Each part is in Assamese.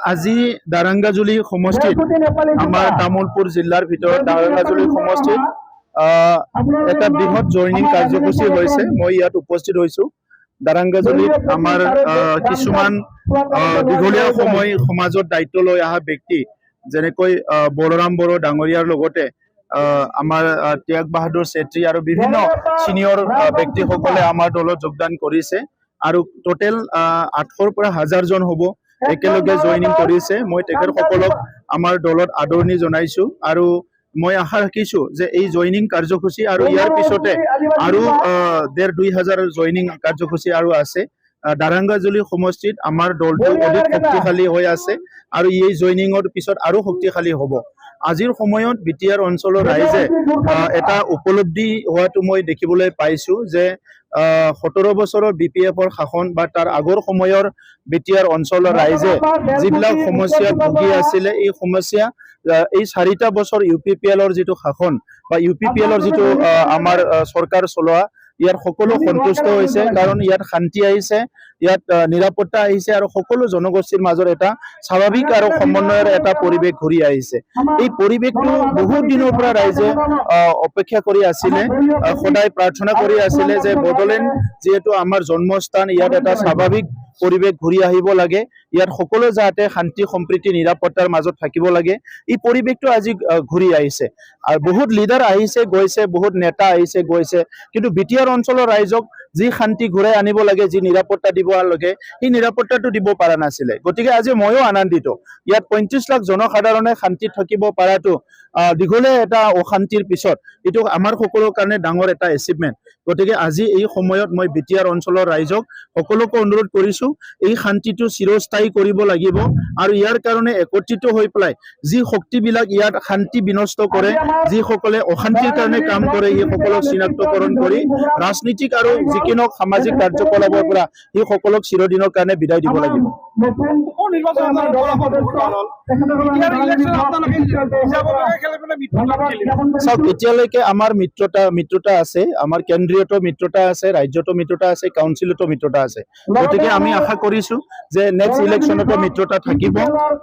আজি দাৰাংগাজুলি সমষ্টিত আমাৰ তামোলপুৰ জিলাৰ ভিতৰত দাৰাংগাজুলি সমষ্টিত এটা বৃহৎ জইনিং কাৰ্যসূচী হৈছে। মই ইয়াত উপস্থিত হৈছো। দাৰাংগাজুলিত আমাৰ কিছুমান দীঘলীয়া সময় সমাজত দায়িত্ব লৈ অহা ব্যক্তি যেনেকৈ বলৰাম বড়ো ডাঙৰীয়াৰ লগতে আমাৰ ত্যাগ বাহাদুৰ চেত্ৰী আৰু বিভিন্ন সিনিয়ৰ ব্যক্তিসকলে আমাৰ দলত যোগদান কৰিছে আৰু টোটেল 800 পৰা 1000 জন হ'ব একেলগে জইনিং কৰিছে। মই তেখেতসকলক আমাৰ দলত আদৰণি জনাইছো আৰু মই আশা ৰাখিছো যে এই জইনিং কাৰ্যসূচী আৰু ইয়াৰ পিছতে আৰু 1500-2000 জইনিং কাৰ্যসূচী আৰু আছে। দাৰাংগাজুলি সমষ্টিত আমাৰ দলটো অধিক শক্তিশালী হৈ আছে আৰু এই জইনিঙৰ পিছত আৰু শক্তিশালী হ'ব। আজিৰ সময়ত বিটিআৰ অঞ্চলৰ ৰাইজে এটা উপলব্ধি হোৱাটো মই দেখিবলৈ পাইছো যে 17 বছৰৰ বিপিএফৰ শাসন বা তাৰ আগৰ সময়ৰ বিটিআৰ অঞ্চলৰ ৰাইজে যিবিলাক সমস্যাত ভুগি আছিলে এই সমস্যা এই 4টা বছৰ ইউপিপিএলৰ যিটো শাসন বা ইউপিপিএলৰ যিটো আমাৰ চৰকাৰ চলোৱা ইয়াৰ সকলো সন্তুষ্ট হৈছে, কাৰণ ইয়াত শান্তি আহিছে, ইয়াত নিৰাপত্তা আহিছে আৰু সকলো জনগোষ্ঠীৰ মাজত এটা স্বাভাৱিক আৰু সমন্বয়ৰ এটা পৰিৱেশ ঘূৰি আহিছে। এই পৰিৱেশটো বহুত দিনৰ পৰা ৰাইজে অপেক্ষা কৰি আছিলে, সদায় প্ৰাৰ্থনা কৰি আছিলে যে বড়োলেণ্ড যিহেতু আমাৰ জন্মস্থান, ইয়াত এটা স্বাভাৱিক পৰিৱেশ ঘূৰি আহিব লাগে, ইয়াত সকলো যাতে শান্তি সম্প্ৰীতি নিৰাপত্তাৰ মাজত থাকিব লাগে। এই পৰিৱেশটো আজি ঘূৰি আহিছে আৰু বহুত লিডাৰ আহিছে গৈছে, বহুত নেতা আহিছে গৈছে, কিন্তু বিটিআৰ অঞ্চলৰ ৰাইজক যি শান্তি ঘূৰাই আনিব লাগে, যি নিৰাপত্তা দিব লাগে, সেই নিৰাপত্তাটো দিব পৰা নাছিলে। গতিকে আজি ময়ো আনন্দিত, ইয়াত 35 লাখ জনসাধাৰণে শান্তিত থাকিব পৰাটো দীঘলীয়া এটা অশান্তিৰ পিছত এইটো আমাৰ সকলোৰ কাৰণে ডাঙৰ এটা এচিভমেণ্ট। গতিকে আজি এই সময়ত মই বিটিআৰ অঞ্চলৰ ৰাইজক সকলোকে অনুৰোধ কৰিছো এই শান্তিটো চিৰস্থায়ী কৰিব লাগিব আৰু ইয়াৰ কাৰণে একত্ৰিত হৈ পেলাই যি শক্তিবিলাক ইয়াত শান্তি বিনষ্ট কৰে, যিসকলে অশান্তিৰ কাৰণে কাম কৰে, এই সকলক চিনাক্তকৰণ কৰি ৰাজনীতিক আৰু যিকোনো সামাজিক কাৰ্যকলাপৰ পৰা এই সকলক চিৰদিনৰ কাৰণে বিদায় দিব লাগিব। চাওক, এতিয়ালৈকে আমাৰ মিত্ৰতা আছে, আমাৰ কেন্দ্ৰীয়তো মিত্ৰতা আছে, ৰাজ্যতো মিত্ৰতা আছে, কাউন্সিলতো মিত্ৰতা আছে। গতিকে আমি আশা কৰিছো যে নেক্সট ইলেকশ্যনতো মিত্ৰতা থাকিব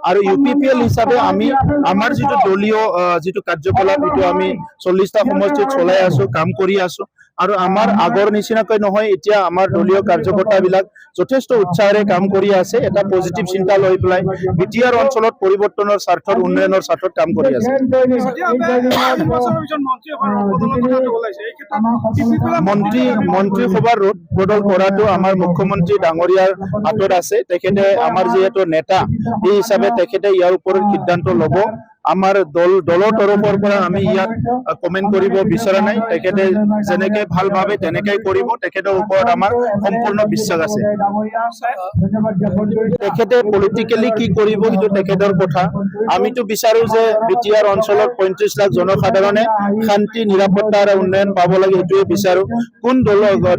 আৰু ইউপিপিএল হিচাপে আমি আমাৰ যিটো দলীয় যিটো কাৰ্যকলাপ এইটো আমি 40টা সমষ্টিত চলাই আছো, কাম কৰি আছো আৰু আমাৰ আগৰ নিচিনাকৈ নহয়, এতিয়া আমাৰ দলীয় কাৰ্যকৰ্তাবিলাক যথেষ্ট উৎসাহেৰে কাম কৰি আছে, এটা পজিটিভ চিন্তা লৈ পেলাই বিটিআৰ অঞ্চলত পৰিৱৰ্তনৰ স্বাৰ্থত, উন্নয়নৰ স্বাৰ্থত কাম কৰি আছে। মন্ত্ৰীসভাৰ ৰোড বদল কৰাটো আমাৰ মুখ্যমন্ত্ৰী ডাঙৰীয়াৰ হাতত আছে। তেখেতে আমাৰ যিহেতু নেতা এই হিচাপে তেখেতে ইয়াৰ ওপৰত সিদ্ধান্ত ল'ব। আমাৰ দলৰ তৰফৰ পৰা আমি ইয়াত কমেণ্ট কৰিব বিচৰা নাই, তেখেতে যেনেকে ভাল ভাবে তেনেকৈ কৰিব, তেখেতৰ ওপৰত আমাৰ সম্পূৰ্ণ বিশ্বাস আছে। তেখেতে পলিটিকেলি কি কৰিব সেইটো তেখেতৰ কথা। আমিতো বিচাৰো যে বিটিআৰ অঞ্চলত 35 লাখ জনসাধাৰণে শান্তি, নিৰাপত্তা আৰু উন্নয়ন পাব লাগে, সেইটোৱে বিচাৰো। কোন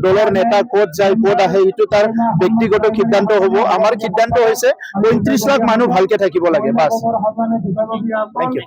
দলৰ নেতা ক'ত যায় ক'ত আহে সেইটো তাৰ ব্যক্তিগত সিদ্ধান্ত হ'ব। আমাৰ সিদ্ধান্ত হৈছে 35 লাখ মানুহ ভালকে থাকিব লাগে, বাছ। Thank you.